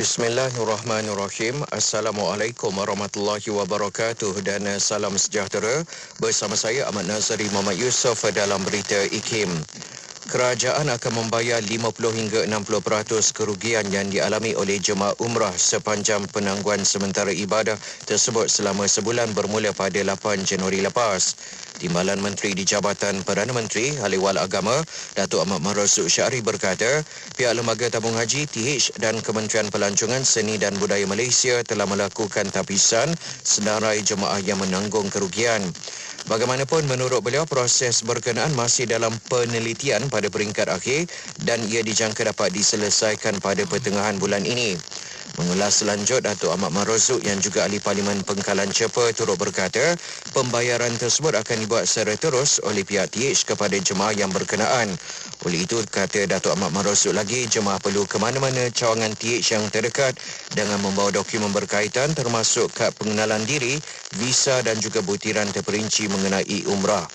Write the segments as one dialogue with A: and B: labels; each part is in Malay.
A: Bismillahirrahmanirrahim. Assalamualaikum warahmatullahi wabarakatuh dan salam sejahtera. Bersama saya Ahmad Nazari Muhammad Yusof dalam berita IKIM. Kerajaan akan membayar 50 hingga 60% kerugian yang dialami oleh jemaah umrah sepanjang penangguhan sementara ibadah tersebut selama sebulan bermula pada 8 Januari lepas. Timbalan Menteri di Jabatan Perdana Menteri Ahli-Wal Agama Datuk Ahmad Marzuq Syari berkata, pihak Lembaga Tabung Haji TH dan Kementerian Pelancongan Seni dan Budaya Malaysia telah melakukan tapisan senarai jemaah yang menanggung kerugian. Bagaimanapun, menurut beliau, proses berkenaan masih dalam penelitian pada peringkat akhir dan ia dijangka dapat diselesaikan pada pertengahan bulan ini. Mengulas selanjut, Datuk Ahmad Marzuq yang juga ahli Parlimen Pengkalan Cepa turut berkata, pembayaran tersebut akan dibuat secara terus oleh pihak TH kepada jemaah yang berkenaan. Oleh itu, kata Datuk Ahmad Marzuq lagi, jemaah perlu ke mana-mana cawangan TH yang terdekat dengan membawa dokumen berkaitan termasuk kad pengenalan diri, visa dan juga butiran terperinci mengenai umrah.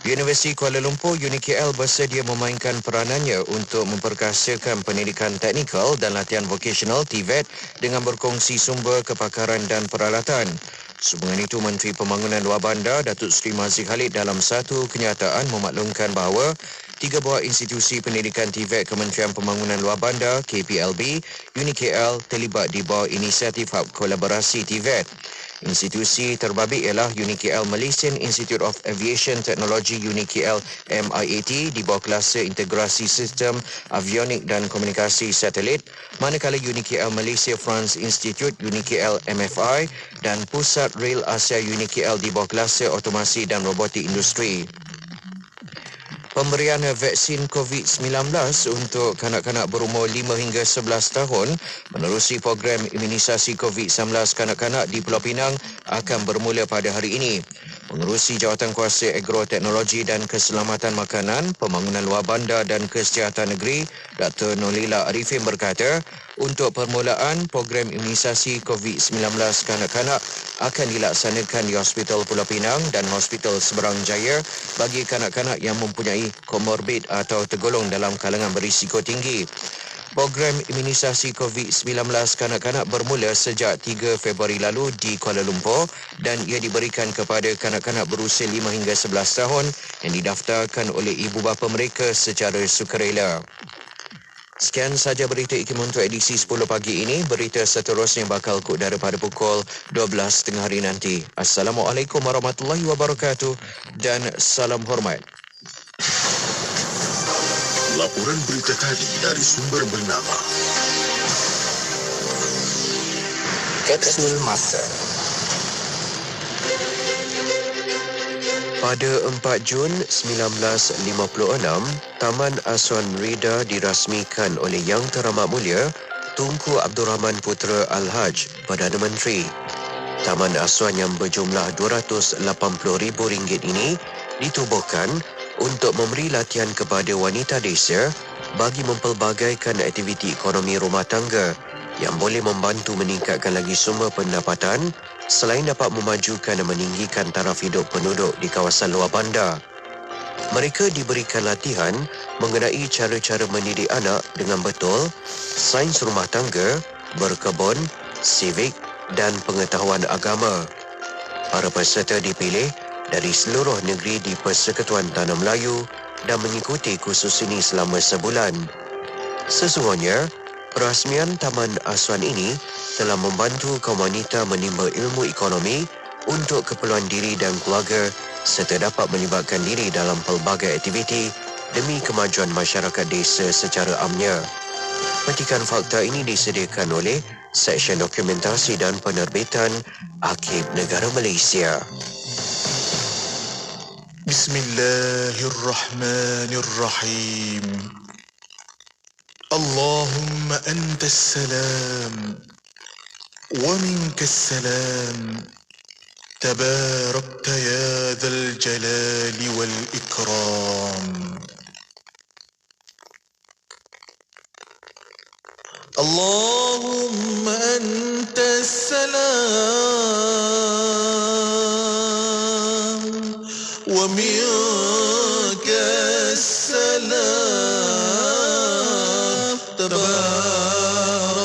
A: Universiti Kuala Lumpur UniKL bersedia memainkan peranannya untuk memperkasakan pendidikan teknikal dan latihan vokasional TVET dengan berkongsi sumber kepakaran dan peralatan. Sehubungan itu, Menteri Pembangunan Luar Bandar Datuk Seri Mazie Khalid dalam satu kenyataan memaklumkan bahawa 3 buah institusi pendidikan TVET Kementerian Pembangunan Luar Bandar KPLB UniKL terlibat di bawah inisiatif Hub Kolaborasi TVET. Institusi terbabit ialah UniKL Malaysian Institute of Aviation Technology UniKL MIAT di bawah kluster integrasi sistem avionik dan komunikasi satelit, manakala UniKL Malaysia France Institute UniKL MFI dan Pusat Rail Asia UniKL di bawah kluster otomasi dan robotik industri. Pemberian vaksin COVID-19 untuk kanak-kanak berumur 5 hingga 11 tahun menerusi program imunisasi COVID-19 kanak-kanak di Pulau Pinang akan bermula pada hari ini. Pengerusi Jawatankuasa Agroteknologi dan Keselamatan Makanan, Pembangunan Luar Bandar dan Kesihatan Negeri, Dr. Nolila Arifin berkata, untuk permulaan program imunisasi COVID-19 kanak-kanak akan dilaksanakan di Hospital Pulau Pinang dan Hospital Seberang Jaya bagi kanak-kanak yang mempunyai komorbid atau tergolong dalam kalangan berisiko tinggi. Program imunisasi COVID-19 kanak-kanak bermula sejak 3 Februari lalu di Kuala Lumpur dan ia diberikan kepada kanak-kanak berusia 5 hingga 11 tahun yang didaftarkan oleh ibu bapa mereka secara sukarela. Sekian sahaja berita IKIM untuk edisi 10 pagi ini. Berita seterusnya bakal ke udara pada pukul 12 tengah hari nanti. Assalamualaikum warahmatullahi wabarakatuh dan salam hormat.
B: Laporan berita tadi dari sumber bernama
C: Kapsul Masa.
A: Pada 4 Jun 1956, Taman Asuhan Rida dirasmikan oleh Yang Teramat Mulia Tunku Abdul Rahman Putra Al-Haj, Perdana Menteri. Taman Asuhan yang berjumlah RM280,000 ini ditubuhkan untuk memberi latihan kepada wanita desa bagi mempelbagaikan aktiviti ekonomi rumah tangga yang boleh membantu meningkatkan lagi sumber pendapatan selain dapat memajukan dan meninggikan taraf hidup penduduk di kawasan luar bandar. Mereka diberikan latihan mengenai cara-cara mendidik anak dengan betul, sains rumah tangga, berkebun, sivik dan pengetahuan agama. Para peserta dipilih dari seluruh negeri di Persekutuan Tanah Melayu dan mengikuti kursus ini selama sebulan. Sesungguhnya, perasmian Taman Asuhan ini telah membantu kaum wanita menimba ilmu ekonomi untuk keperluan diri dan keluarga serta dapat melibatkan diri dalam pelbagai aktiviti demi kemajuan masyarakat desa secara amnya. Petikan fakta ini disediakan oleh Seksyen Dokumentasi dan Penerbitan Arkib Negara Malaysia.
B: Bismillahirrahmanirrahim. Allahumma antas salam wa minkas salam. Tabarakta ya dzal jalali wal ikram. Allahumma antas salam wa minkas salam. Tabarakta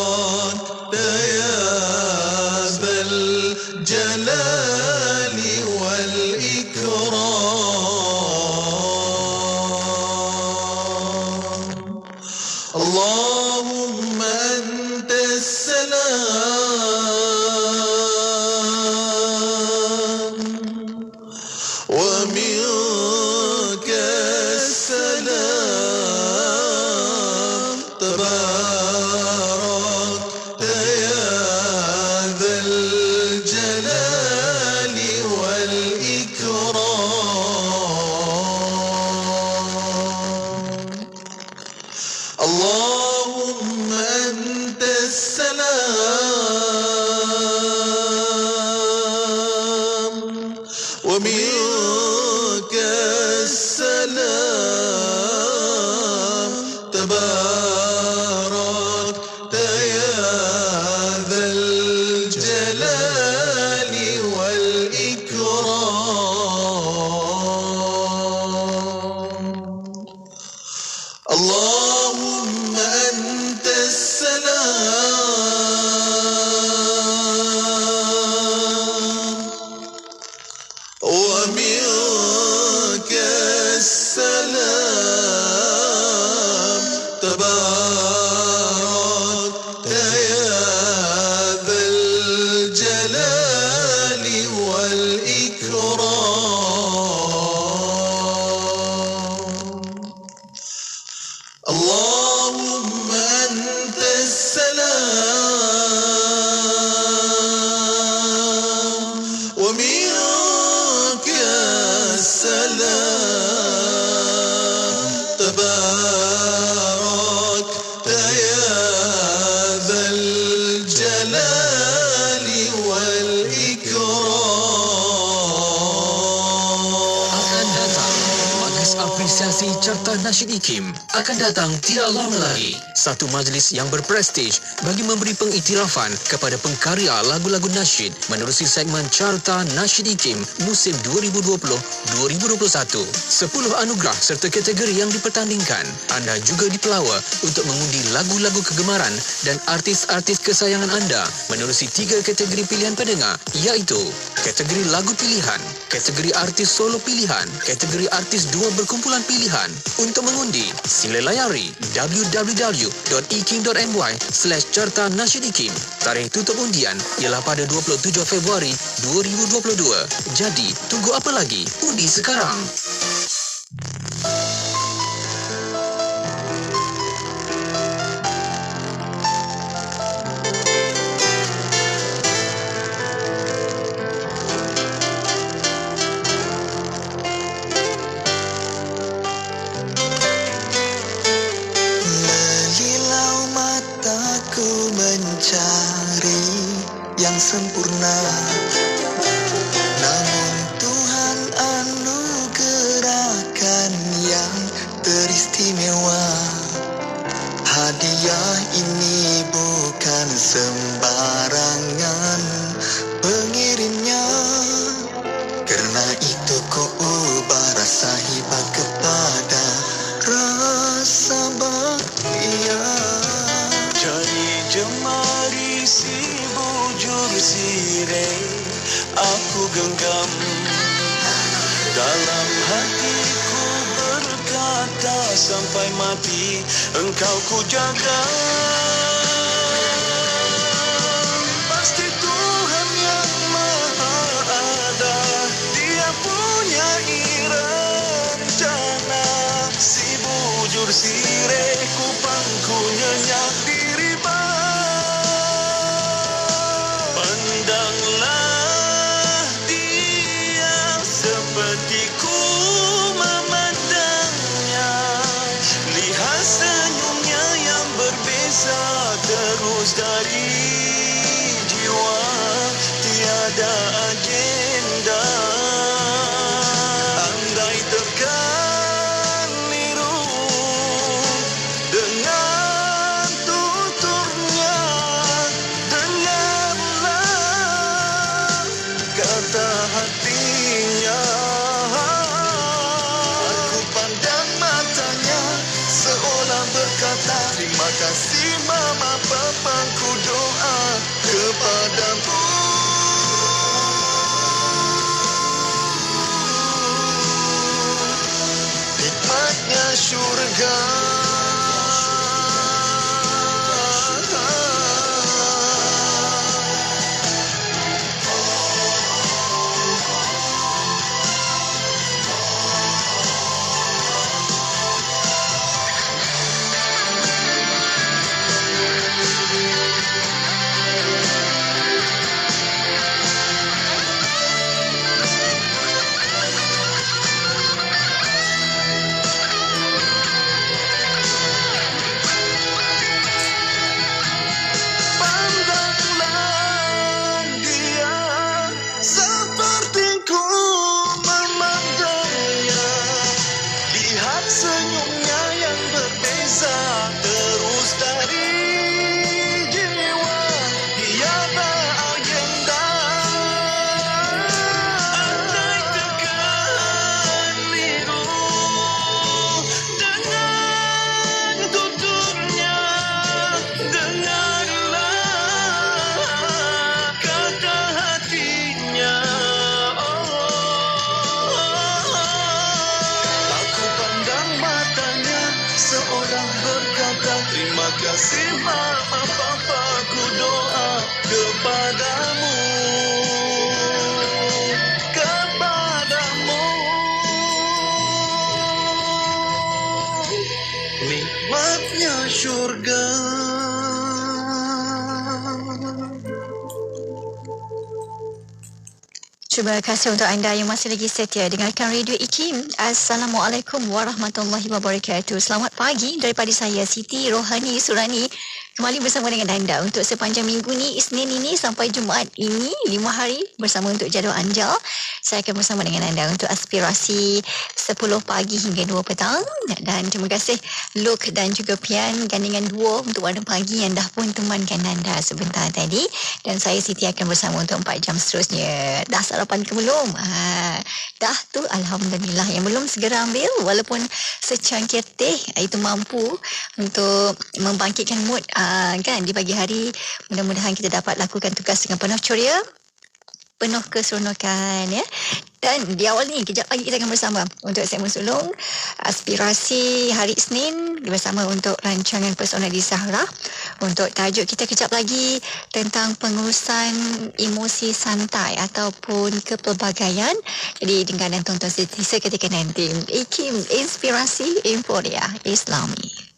B: تباركت يا ذا الجلال والإكرام.
C: Akan datang Majlis Apresiasi Carta Nasyid IKIM. Akan datang tidak lama lagi. Satu majlis yang berprestij bagi memberi pengiktirafan kepada pengkarya lagu-lagu nasyid menerusi segmen Carta Nasyid IKIM musim 2020-2021. 10 anugerah serta kategori yang dipertandingkan. Anda juga dipelawa untuk mengundi lagu-lagu kegemaran dan artis-artis kesayangan anda menerusi 3 kategori pilihan pendengar, iaitu kategori lagu pilihan, kategori artis solo pilihan, kategori artis dua berkumpulan pilihan. Untuk mengundi, sila layari www.ikim.my/Carta Nasyid IKIM. Tarikh tutup undian ialah pada 27 Februari 2022. Jadi, tunggu apa lagi? Undi sekarang.
B: Melilau mataku mencari yang sempurna, namun Tuhan anugerahkan yang teristimewa. Hadiah ini bukan sembarangan pengirimnya, karena itu ku ubah rasa hibah kepada rasa bahagia. Jadi jemari si bujur sirih aku genggam, dalam hatiku berkata sampai mati engkau ku jaga. Pasti Tuhan yang maha ada, Dia punya rencana. Si bujur sirih ku pangku nyenyak diri pandanglah dia seperti ku memandangnya. Lihat senyumnya yang berbeza terus dari jiwa, tiada agenda. Andai terkeliru dengan tuturnya, dengarlah kata hatinya. Aku pandang matanya seolah berkata, terima kasih mama papaku, doa kepadamu. Hikmatnya syurga. Pandanglah dia seperti ku memandangnya. Lihat senyumnya yang berbeza terus dari jiwa, tiada agenda. Andai terkeliru dengan tuturnya, dengarlah kata hatinya. Aku pandang matanya seolah berkata, terima kasih mama papaku, doa kepadamu, kepadamu. Nikmatnya syurga.
D: Terima kasih untuk anda yang masih lagi setia dengarkan Radio IKIM. Assalamualaikum warahmatullahi wabarakatuh. Selamat pagi daripada saya Siti Rohani Surani. Kembali bersama dengan anda untuk sepanjang minggu ni, Isnin ini sampai Jumaat ini, 5 hari bersama untuk jadual Anjal. Saya akan bersama dengan anda untuk aspirasi 10 pagi hingga 2 petang. Dan terima kasih Luke dan juga Pian, gandingan duo untuk warna pagi yang dah pun temankan anda sebentar tadi. Dan saya Siti akan bersama untuk 4 jam seterusnya. Dah sarapan ke belum? Dah tu Alhamdulillah. Yang belum segera ambil, walaupun secangkir teh itu mampu untuk membangkitkan mood kan di pagi hari. Mudah-mudahan kita dapat lakukan tugas dengan penuh ceria, penuh keseronokan ya. Dan di awal ni kejap lagi kita akan bersama untuk segmen sulung aspirasi hari Isnin bersama untuk rancangan Personal di Sahara. Untuk tajuk kita kejap lagi tentang pengurusan emosi santai ataupun kepelbagaian. Jadi dengar dan tonton seketika nanti. IKIM, Inspirasi Emporia Islami.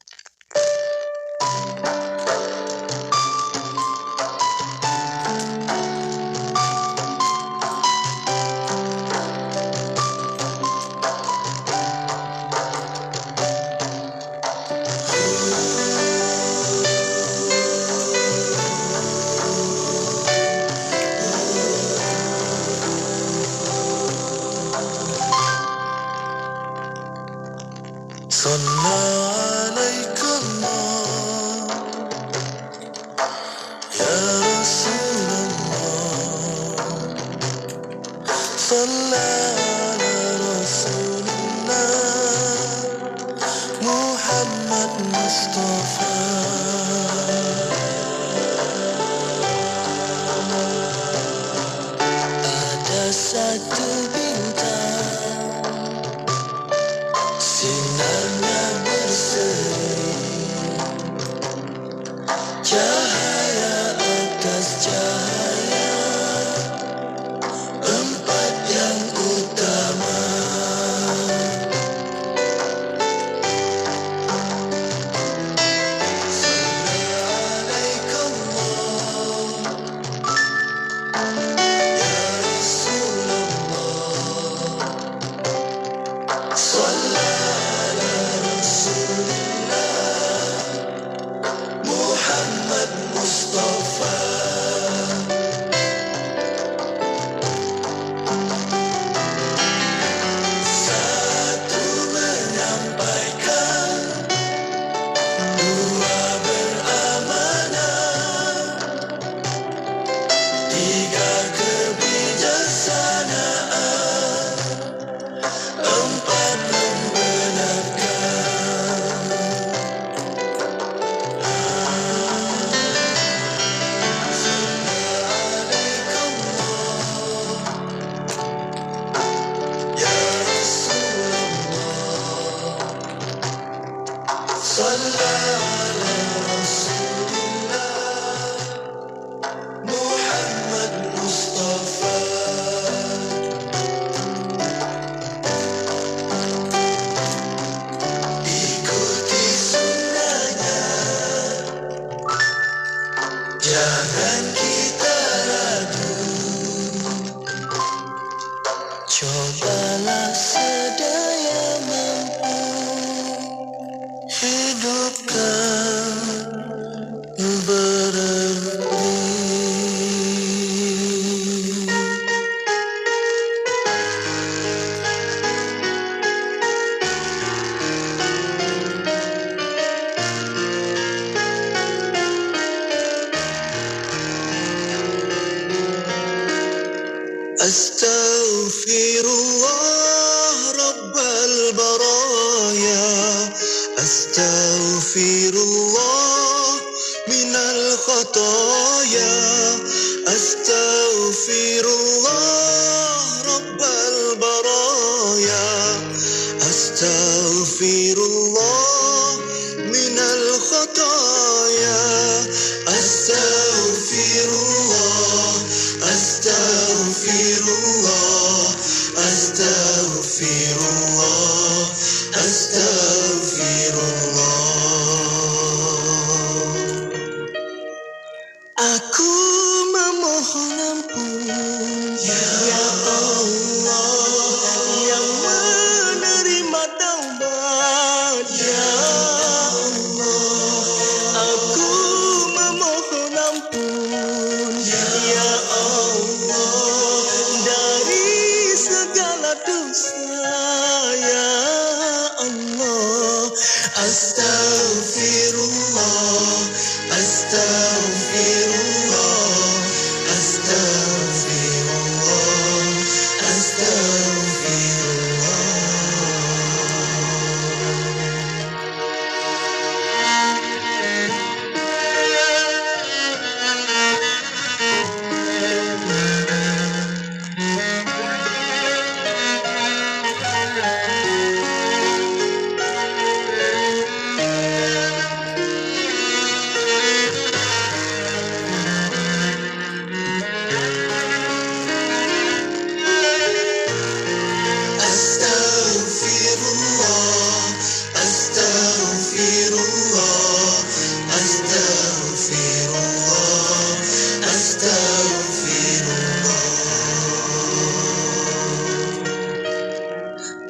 B: Aku memohon ampun, ya Allah. Astaghfirullah, astaghfirullah, astaghfirullah,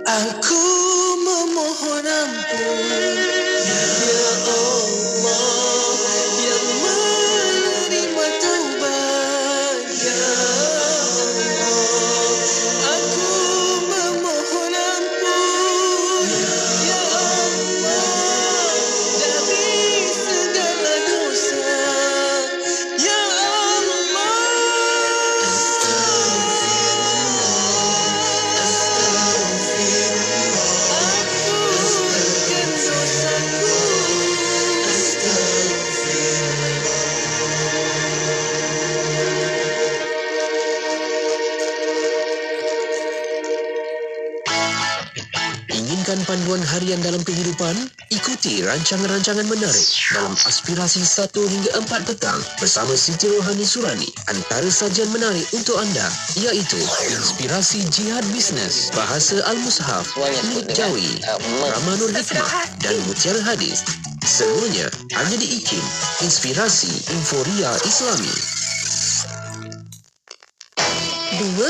B: aku memohon ampun, ya Allah, yang menerima taubat, ya Allah. Aku memohon ampun, ya Allah, dari segala dosa, ya Allah.
A: Inginkan panduan harian dalam kehidupan? Ikuti rancangan-rancangan menarik dalam Aspirasi 1 hingga 4 petang bersama Siti Rohani Surani. Antara sajian menarik untuk anda iaitu Inspirasi Jihad Bisnes, Bahasa Al-Mushaf, Nik Jawi, Drama Nur Hikmah dan Mutiara Hadis. Semuanya hanya di IKIM, Inspirasi Inforia Islami.
E: Dua.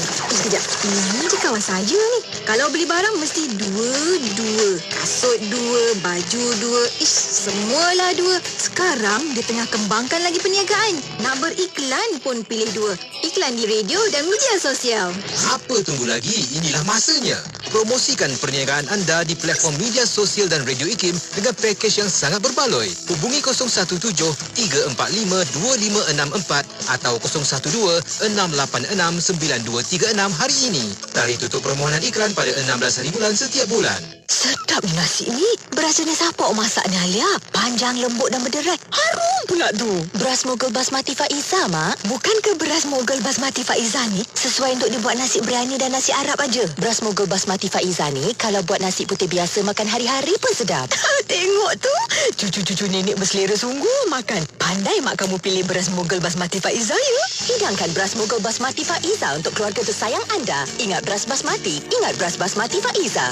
E: Sekejap. Ini je kawan saya ni. Kalau beli barang mesti dua. Kasut dua, baju dua. Semualah dua. Sekarang dia tengah kembangkan lagi perniagaan. Nak beriklan pun pilih dua. Iklan di radio dan media sosial.
C: Apa tunggu lagi? Inilah masanya. Promosikan perniagaan anda di platform media sosial dan radio IKIM dengan pakej yang sangat berbaloi. Hubungi 017-345-2564 atau 012-686-9236 hari ini. Tarikh tutup permohonan iklan pada 16 hari bulan setiap bulan.
E: Sedap ni nasi ni. Berasanya siapa masak ni, Alia? Panjang, lembut dan berderai. Harum pula tu. Beras mogul basmati Faiza, Mak. Bukankah beras mogul basmati Faiza ni sesuai untuk dibuat nasi biryani dan nasi Arab aja? Beras mogul basmati Faiza ni kalau buat nasi putih biasa makan hari-hari pun sedap. Tengok tu. Cucu-cucu nenek berselera sungguh makan. Pandai mak kamu pilih beras mogul basmati Faiza ya. Hidangkan beras mogul basmati Faiza untuk keluarga tersayang anda. Ingat beras basmati. Ingat beras basmati Faiza.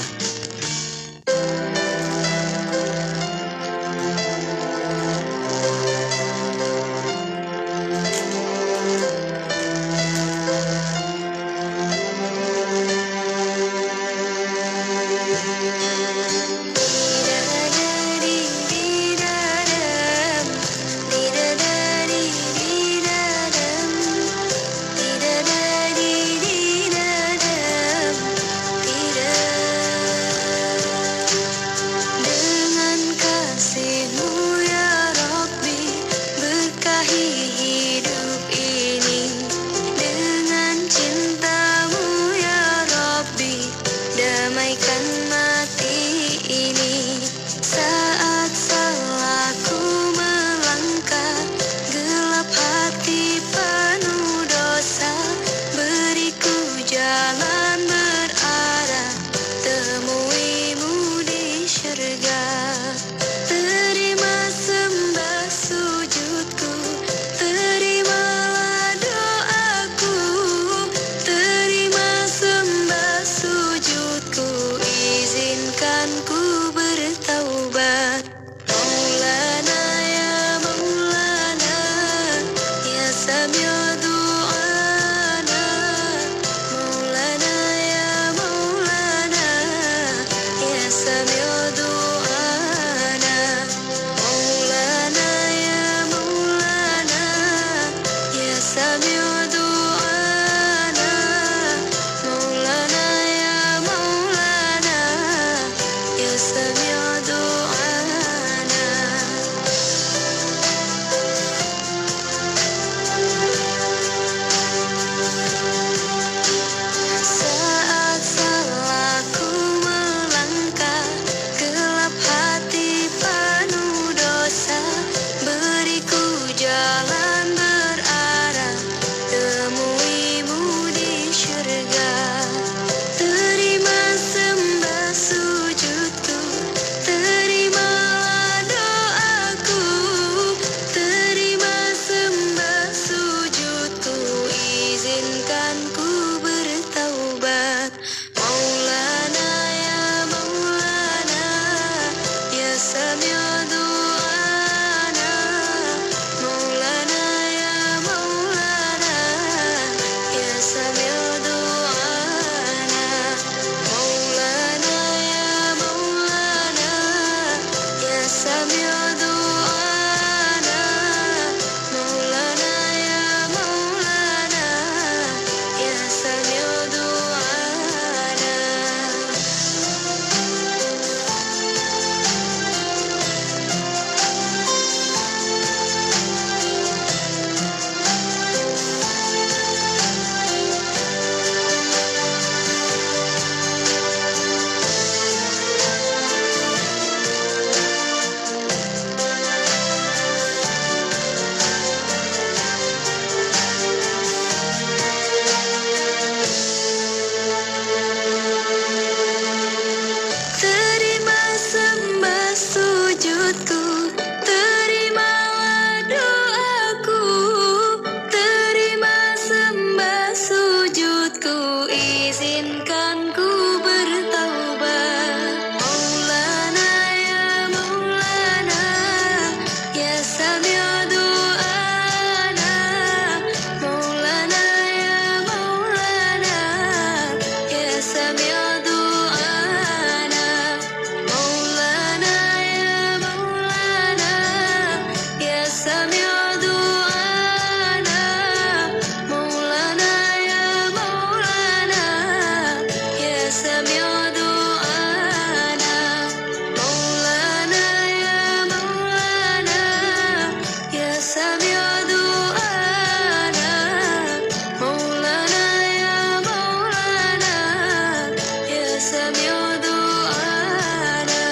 E: wujudku, terimalah doaku, terima sembah sujudku, izinkan ku bertaubat. Maulana ya Maulana, ya Sami' du'ana. Maulana ya Maulana, ya Sami' du'ana. Maulana ya Maulana, ya Sami' du'ana. Maulana ya Maulana, ya Sami' du'ana. Maulana ya Maulana, ya Sami' du'ana. Maulana ya Maulana, ya Sami' du'ana.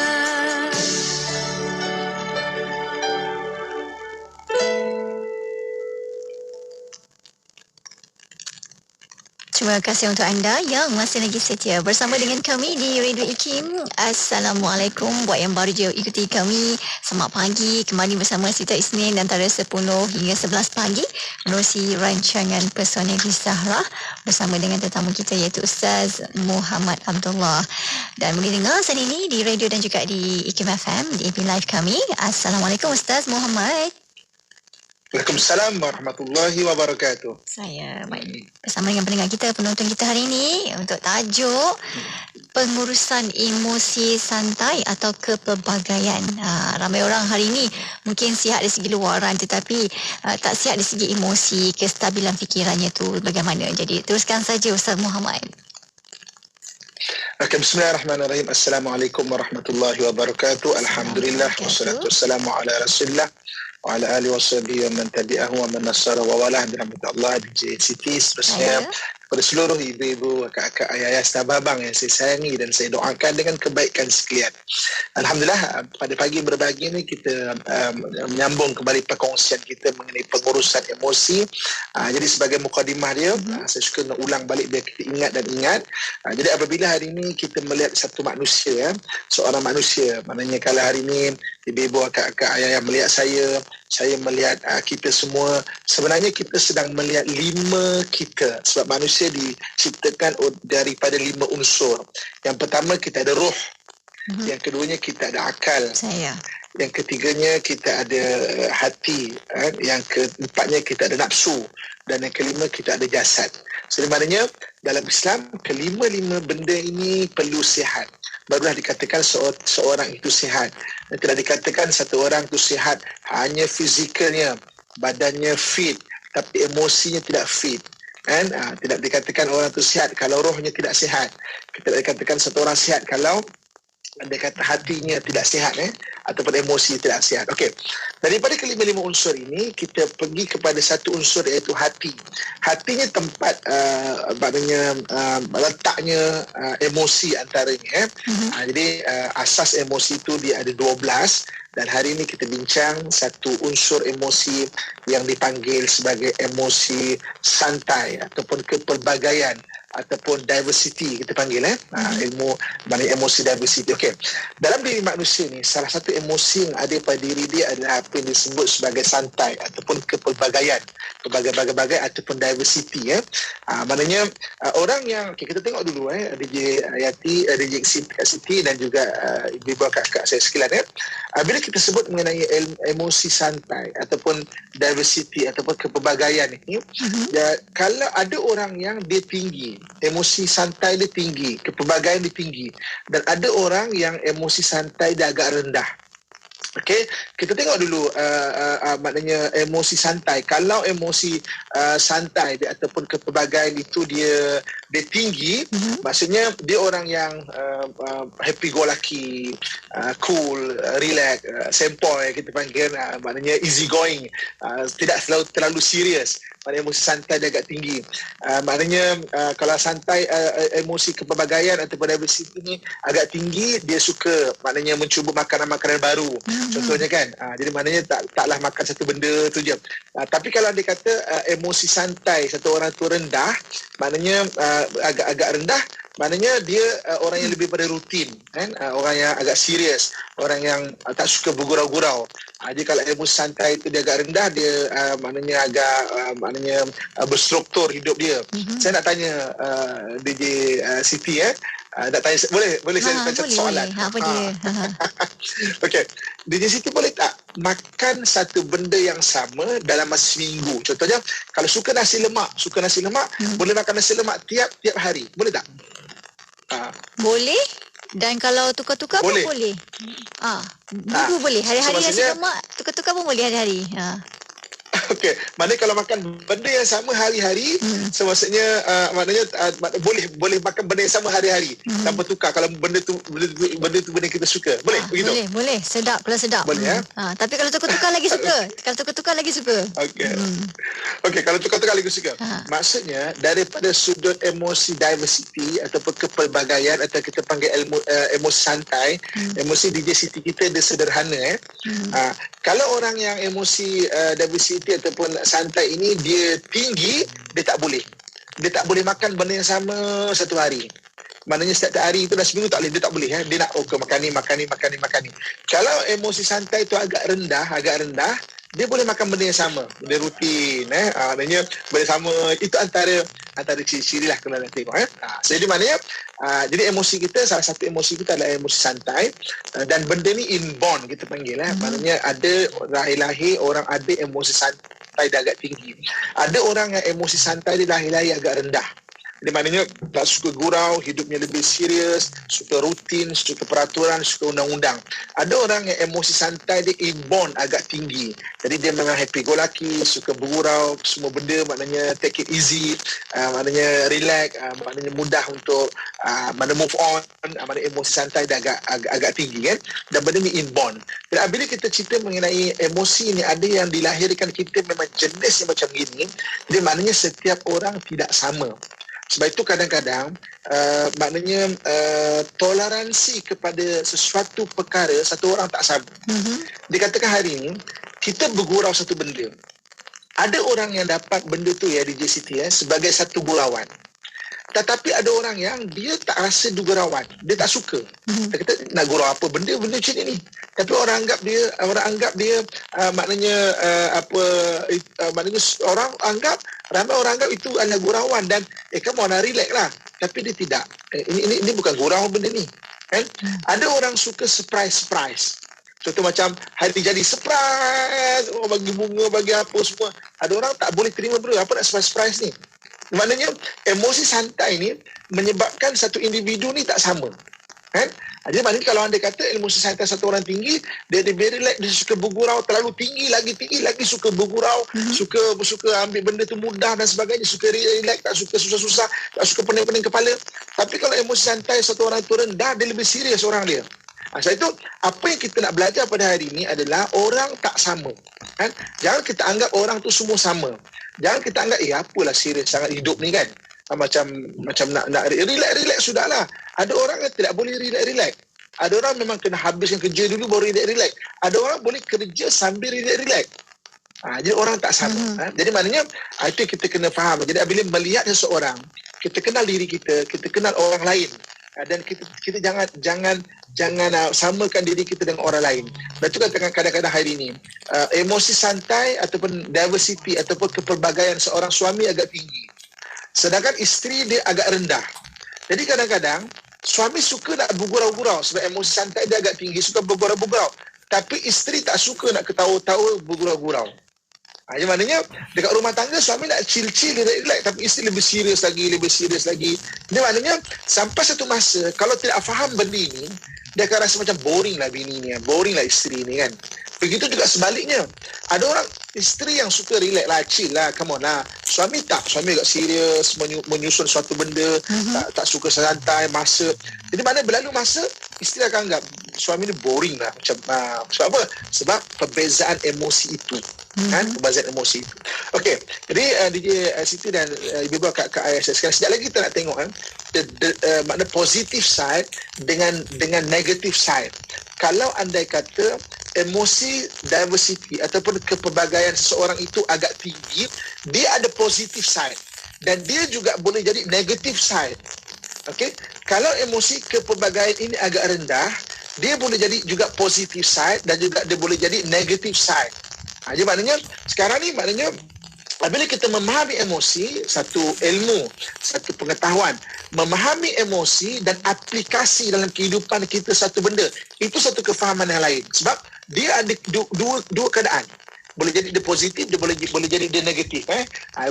D: Terima kasih untuk anda yang masih lagi setia bersama dengan kami di Radio IKIM. Assalamualaikum. Buat yang baru je ikuti kami, selamat pagi. Kembali bersama Sita Isnin antara 10 hingga 11 pagi menerusi rancangan Personal Zahra bersama dengan tetamu kita iaitu Ustaz Muhammad Abdullah. Dan boleh dengar saat ini di radio dan juga di IKIM FM, di EP Live kami. Assalamualaikum Ustaz Muhammad.
F: Waalaikumsalam warahmatullahi wabarakatuh.
D: Saya baik bersama dengan pendengar kita, penonton kita hari ini untuk tajuk pengurusan emosi santai atau kepelbagaian. Ramai orang hari ini mungkin sihat dari segi luaran tetapi tak sihat dari segi emosi, kestabilan fikirannya tu bagaimana. Jadi teruskan saja Ustaz Muhammad.
F: Okay, bismillahirrahmanirrahim. Assalamualaikum warahmatullahi wabarakatuh. Alhamdulillah wassalatu wassalamu ala Rasulillah wa ala alihi washabihi wa man tabi'ahu wa man nasara wa walah birahmatillah. DJ Siti seterusnya kepada seluruh ibu-ibu, kakak-kakak, ayah-ayah, sahabat-abang yang saya sayangi dan saya doakan dengan kebaikan sekalian. Alhamdulillah, pada pagi berbagi ini kita menyambung kembali perkongsian kita mengenai pengurusan emosi. Jadi sebagai mukadimah dia, saya suka nak ulang balik biar kita ingat dan ingat. Jadi apabila hari ini kita melihat satu manusia, seorang manusia, maknanya kalau hari ini ibu-ibu, kakak-kakak, ayah-ayah melihat saya melihat kita semua, sebenarnya kita sedang melihat 5 kita, sebab manusia diciptakan daripada 5 unsur. Yang pertama kita ada roh, yang keduanya kita ada akal, yang ketiganya kita ada hati, yang keempatnya kita ada nafsu, dan yang kelima kita ada jasad. Sebenarnya dalam Islam kelima-lima benda ini perlu sihat, barulah dikatakan seorang itu sihat. Dan tidak dikatakan satu orang itu sihat hanya fizikalnya, badannya fit, tapi emosinya tidak fit. Tidak dikatakan orang itu sihat kalau rohnya tidak sihat. Tidak dikatakan satu orang sihat kalau anda kata hatinya tidak sihat, ataupun emosi tidak sihat. Okey. Daripada kelima-lima unsur ini, kita pergi kepada satu unsur iaitu hati. Hatinya tempat maknanya letaknya emosi antaranya. Jadi asas emosi itu dia ada 12. Dan hari ini kita bincang satu unsur emosi yang dipanggil sebagai emosi santai ataupun kepelbagaian ataupun diversity kita panggil ilmu maknanya emosi diversity. Okey. Dalam diri manusia ni salah satu emosi yang ada pada diri dia adalah apa yang disebut sebagai santai ataupun kepelbagaian, berbagai-bagai ataupun diversity maknanya orang yang kita tengok dulu DJ Ayati, DJ Siti dan juga ibu-ibu kakak saya sekalian bila kita sebut mengenai emosi santai ataupun diversity ataupun kepelbagaian ini kalau ada orang yang dia tinggi, emosi santai dia tinggi, kepelbagaian dia tinggi, dan ada orang yang emosi santai dia agak rendah. Okey, kita tengok dulu maknanya emosi santai. Kalau emosi santai dia, ataupun kepelbagaian itu dia tinggi, maksudnya dia orang yang happy go lucky, cool, relax, sempoi kita panggil, maknanya easy going, tidak terlalu serius. Maknanya emosi santai dia agak tinggi. Maknanya kalau santai, emosi kepelbagaian ataupun diversity ini agak tinggi, dia suka maknanya mencuba makanan-makanan baru. Contohnya kan, jadi maknanya taklah makan satu benda tu je. Tapi kalau dia kata emosi santai satu orang tu rendah, maknanya agak-agak rendah, Maknanya dia orang yang lebih pada rutin, kan? Orang yang agak serius, orang yang tak suka bergurau-gurau. Jadi kalau emosi santai itu dia agak rendah, dia maknanya agak berstruktur hidup dia. Saya nak tanya DJ Siti, nak tanya, boleh saya tanya satu soalan?
D: Apa dia?
F: Okey, DJ Siti boleh tak makan satu benda yang sama dalam masa seminggu? Contohnya, kalau suka nasi lemak, boleh makan nasi lemak tiap hari, boleh tak?
D: Boleh. Dan kalau tukar-tukar
F: Boleh.
D: pun boleh. Minggu boleh. Hari-hari
F: So,
D: nasi
F: maksudnya-
D: lemak, tukar-tukar pun boleh hari-hari.
F: Okey, maknanya kalau makan benda yang sama hari-hari, so maksudnya boleh makan benda yang sama hari-hari tanpa tukar. Kalau benda tu benda kita suka. Boleh begitu?
D: Boleh. Sedap, kalau sedap.
F: Boleh,
D: Tapi kalau tukar-tukar lagi suka.
F: Okey, kalau tukar-tukar lagi suka. Maksudnya daripada sudut emosi diversity ataupun kepelbagaian, atau kita panggil emosi santai, emosi DJ Siti kita dia sederhana. Kalau orang yang emosi diversity ataupun santai ini dia tinggi, dia tak boleh makan benda yang sama satu hari. Maknanya setiap hari itu dah seminggu tak boleh, dia tak boleh. Dia nak makan ni. Kalau emosi santai itu agak rendah, dia boleh makan benda yang sama. Dia rutin. Maknanya benda sama. Itu antara ciri-ciri lah kalau nak tengok. Jadi maknanya, jadi emosi kita, salah satu emosi kita adalah emosi santai. Dan benda ni inborn kita panggil. Maknanya ada lahir-lahir orang ada emosi santai dia agak tinggi. Ada orang yang emosi santai dia lahir-lahir agak rendah. Jadi maknanya tak suka gurau, hidupnya lebih serius, suka rutin, suka peraturan, suka undang-undang. Ada orang yang emosi santai dia inborn agak tinggi. Jadi dia memang happy go lucky, suka bergurau, semua benda maknanya take it easy, maknanya relax, maknanya mudah untuk move on, maknanya emosi santai dia agak tinggi, kan? Dan benda ni inborn. Dan bila kita cerita mengenai emosi ni, ada yang dilahirkan kita memang jenis yang macam gini. Jadi maknanya setiap orang tidak sama. Sebab itu kadang-kadang maknanya toleransi kepada sesuatu perkara satu orang tak sama. Dikatakan hari ini kita bergurau satu benda. Ada orang yang dapat benda tu DJ Siti sebagai satu gurauan. Tetapi ada orang yang dia tak rasa gurauan, dia tak suka. Dia kata nak gurau apa benda macam ni. Tapi orang anggap dia maknanya maknanya ramai orang anggap itu adalah gurauan dan kamu nak relax lah. Tapi dia tidak. Ini bukan gurau benda ni. Kan? Ada orang suka surprise. Contoh macam hari jadi surprise, bagi bunga, bagi apa semua. Ada orang tak boleh terima bro, apa nak surprise ni? Maknanya emosi santai ni menyebabkan satu individu ni tak sama. Kan? Jadi maknanya kalau anda kata emosi santai satu orang tinggi, dia very relax, dia suka bergurau, terlalu tinggi lagi suka bergurau, suka ambil benda tu mudah dan sebagainya, suka relax, tak suka susah-susah, tak suka pening-pening kepala. Tapi kalau emosi santai satu orang tu rendah, dia lebih serius orang dia. Sebab itu apa yang kita nak belajar pada hari ini adalah orang tak sama. Kan? Jangan kita anggap orang tu semua sama. Jangan kita anggap apalah serius sangat hidup ni kan. Macam nak relax sudahlah. Ada orang yang tidak boleh relax. Ada orang memang kena habiskan kerja dulu baru relax. Ada orang boleh kerja sambil relax. Jadi orang tak sama. Jadi maknanya itu kita kena faham. Jadi bila melihat seseorang, kita kenal diri kita kenal orang lain. Dan kita jangan samakan diri kita dengan orang lain. Dan itu kadang-kadang hari ini emosi santai ataupun diversity ataupun kepelbagaian seorang suami agak tinggi, sedangkan isteri dia agak rendah. Jadi kadang-kadang suami suka nak bergurau-gurau sebab emosi santai dia agak tinggi, suka bergurau-gurau. Tapi isteri tak suka nak ketawa-tawa, bergurau-gurau. Jadi maknanya dekat rumah tangga suami nak chill-chill, relax, tapi isteri lebih serius lagi. Jadi maknanya sampai satu masa kalau tidak faham benda ini, dia akan rasa macam boring lah bini ni, boring lah isteri ni kan. Begitu juga sebaliknya. Ada orang isteri yang suka relax lah, chill lah, come on lah. Suami agak serius, menyusun suatu benda, tak suka santai, masa. Jadi mana berlalu masa, isteri akan anggap suami ni boring lah. Macam, sebab apa? Sebab perbezaan emosi itu. Kan? Perbezaan emosi itu. Okey, jadi DJ Siti dan Ibu Kak ISS, sekarang sekejap lagi kita nak tengok makna positive side dengan negative side. Kalau andai kata emosi diversity ataupun kepelbagaian seseorang itu agak tinggi, dia ada positive side dan dia juga boleh jadi negative side. Okey, kalau emosi kepelbagaian ini agak rendah, dia boleh jadi juga positive side dan juga dia boleh jadi negative side. Jadi maknanya sekarang ni maknanya apabila kita memahami emosi, satu ilmu, satu pengetahuan, memahami emosi dan aplikasi dalam kehidupan kita satu benda, itu satu kefahaman yang lain. Sebab dia ada dua keadaan. Boleh jadi dia positif, dia boleh jadi dia negatif.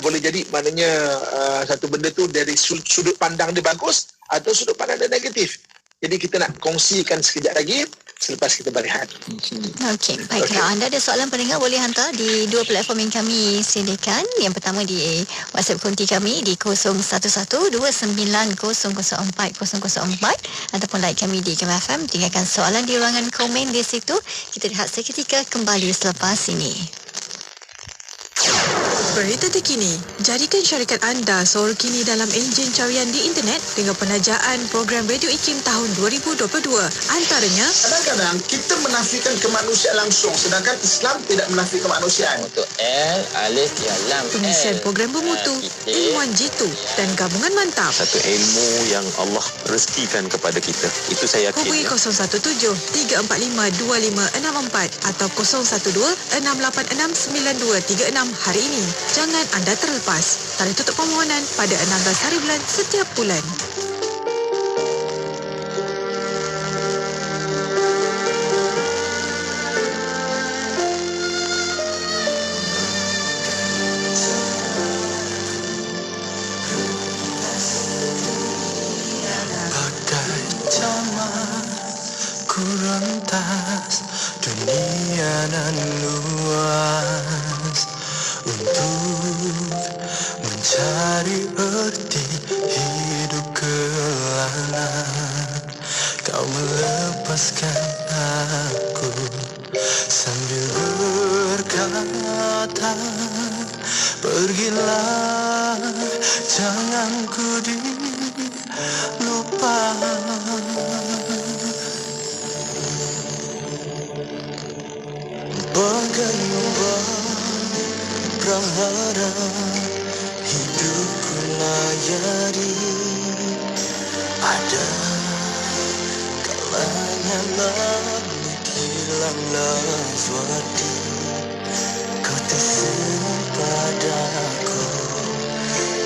F: Boleh jadi maknanya satu benda tu dari sudut pandang dia bagus atau sudut pandang dia negatif. Jadi kita nak kongsikan sekejap lagi selepas kita berehat.
D: Okey, baik. Kalau anda ada soalan pendengar, boleh hantar di dua platform yang kami sediakan. Yang pertama di WhatsApp konti kami di 0112900404 ataupun like kami di Kema FM. Tinggalkan soalan di ruangan komen di situ. Kita lihat seketika kembali selepas ini.
G: Berita terkini, jadikan syarikat anda seorang kini dalam enjin carian di internet dengan penajaan program Radio IKIM tahun 2022. Antaranya,
F: kadang-kadang kita menafikan kemanusiaan langsung sedangkan Islam tidak menafikan kemanusiaan.
H: Untuk L, alif, ya, lam.
G: pengisian program bermutu, ilmuwan jitu dan gabungan mantap.
I: Satu ilmu yang Allah rezekikan kepada kita. Itu saya yakin.
G: Hubungi 017-345-2564 atau 012-686-9236 hari ini. Jangan anda terlepas. Tarikh tutup permohonan pada 16 hari bulan setiap bulan.
B: Bagai taman ku rentas dunia nan luas untuk mencari erti hidup kelana. Kau melepaskan aku sambil berkata, pergilah, jangan ku dilupa. Bagai ombak prahara hidupku layari, ada kalanya langit hilanglah suarti. Kau tersenyum padaku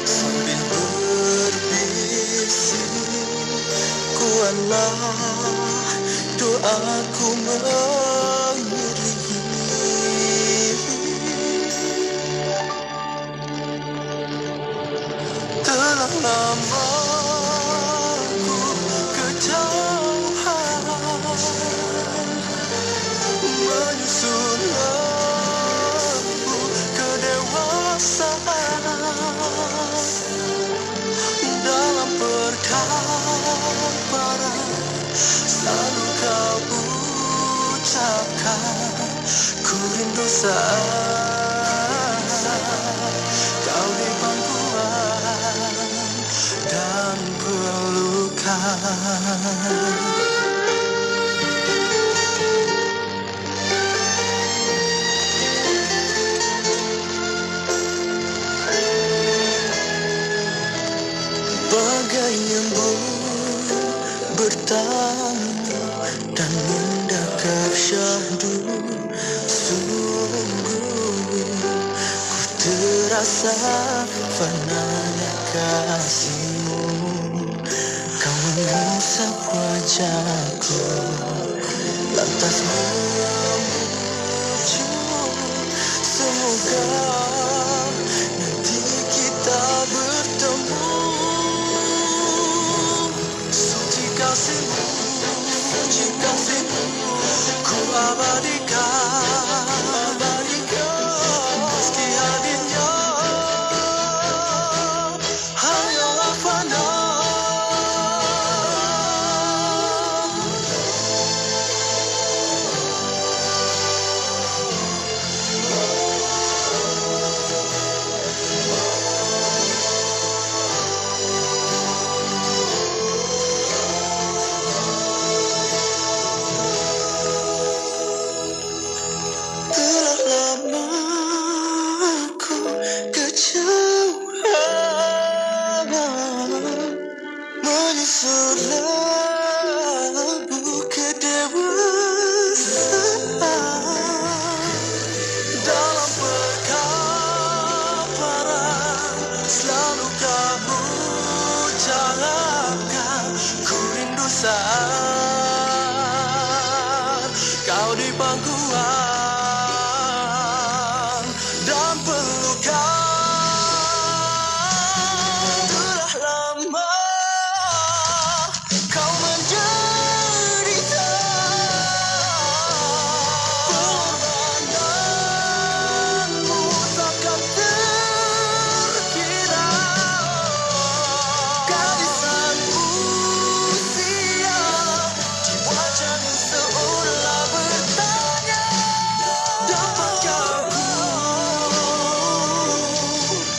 B: sambil berbisik, kuatlah doaku mengiringi. Telah lama ku kejauhan menyusun aku kedewasaan. Dalam perkabaran selalu kau ucapkan, ku rindu saat kau di pangkuan dan pelukan. Bagai embun bertamu dan mendekap syahdu, sungguh ku terasa fananya kasihmu. Kau mengusap wajahku lantas memuju, semoga nanti kita bertemu. Suci kasihmu, ku abadikan, meski hadirnya hanyalah fana. kau di pangkuan dan pelukan. Telah lama kau menderita, pengorbananmu takkan terkira. Gadisan usia di wajahmu seolah bertanya, dapatkah ku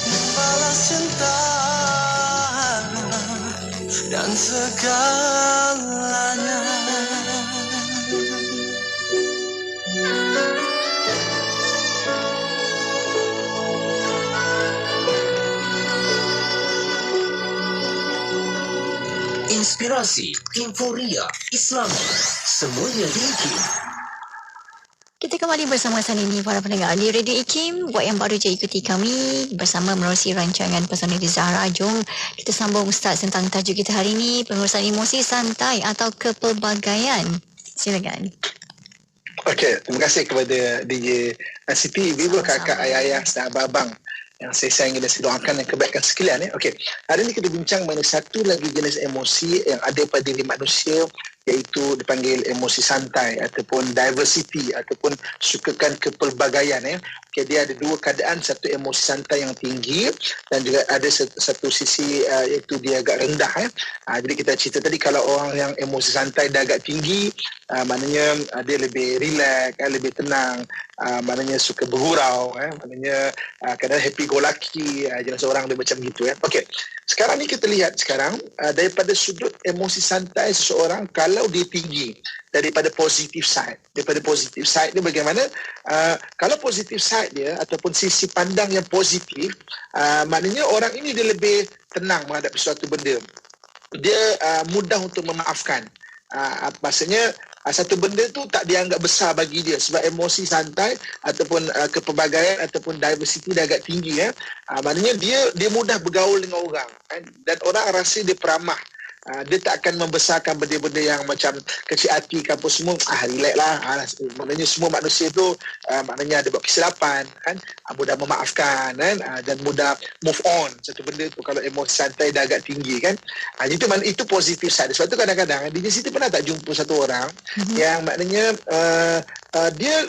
B: membalas cinta dan segalanya.
A: Inspirasi, euforia, Islam, semuanya di IKIM.
D: Kita kembali bersama Sanini para pendengar di Radio IKIM. Buat yang baru je ikuti kami bersama menerusi rancangan Personality Zahra, jom kita sambung Ustaz tentang tajuk kita hari ini, pengurusan emosi santai atau kepelbagaian. Silakan.
F: Okey, terima kasih kepada DJ Siti, ibu, kakak, ayah-ayah dan abang-abang yang saya sayangi dan saya doakan yang kebaikan sekalian. Okey, hari ini kita bincang mengenai satu lagi jenis emosi yang ada pada diri manusia, iaitu dipanggil emosi santai ataupun diversity ataupun sukakan kepelbagaian. Okay, dia ada dua keadaan, satu emosi santai yang tinggi dan juga ada satu sisi iaitu dia agak rendah. Jadi kita cerita tadi, kalau orang yang emosi santai dia agak tinggi, maknanya dia lebih relax, lebih tenang, maknanya suka bergurau, maknanya kadang happy go lucky, jenis orang dia macam gitu. Okey, sekarang ni kita lihat sekarang daripada sudut emosi santai seseorang, kalau dia tinggi daripada positive side. Daripada positive side dia bagaimana? Kalau positive side dia ataupun sisi pandang yang positif, maknanya orang ini dia lebih tenang menghadapi suatu benda. Dia mudah untuk memaafkan. Maksudnya satu benda tu tak dianggap besar bagi dia sebab emosi santai ataupun kepelbagaian ataupun diversity dia agak tinggi. Maknanya dia mudah bergaul dengan orang, dan orang rasa dia peramah. Dia tak akan membesarkan benda-benda yang macam kecil hati ke apa semua. Relax lah. Maknanya semua manusia tu maknanya ada buat kesilapan, kan, mudah memaafkan, kan, dan mudah move on satu benda tu kalau emosi santai dah agak tinggi, kan. Itu positif side. Sebab tu kadang-kadang di situ pernah tak jumpa satu orang yang maknanya dia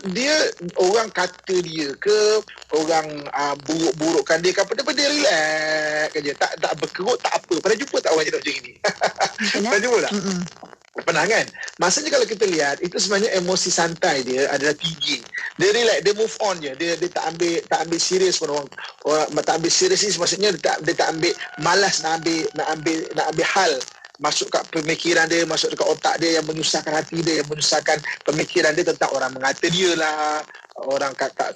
F: orang kata dia ke orang buruk-burukkan dia ke apa, dia relax aja, tak berkerut, tak apa. Pernah jumpa tak orang macam ni? Pernah jumpa tak? Pernah, kan? Maksudnya kalau kita lihat, itu sebenarnya emosi santai dia adalah tinggi. Dia relax, dia move on je. Dia tak ambil serius pun orang tak ambil serius ni, maksudnya dia tak ambil malas nak ambil hal masuk kat pemikiran dia, masuk dekat otak dia yang menyusahkan hati dia, yang menyusahkan pemikiran dia tentang orang mengata dia lah, orang tak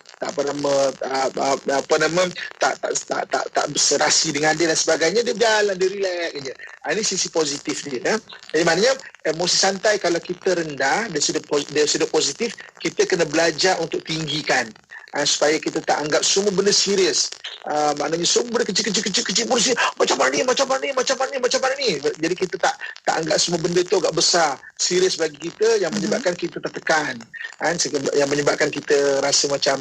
F: berserasi dengan dia dan sebagainya. Dia berjalan, dia relax je. Ini sisi positif dia. Jadi maknanya emosi santai kalau kita rendah dari sudut positif, kita kena belajar untuk tinggikan, supaya kita tak anggap semua benda serius. Maknanya semua benda kecil pun macam mana ni. Jadi kita tak anggap semua benda tu agak besar, serius bagi kita, yang menyebabkan kita tertekan, yang menyebabkan kita rasa macam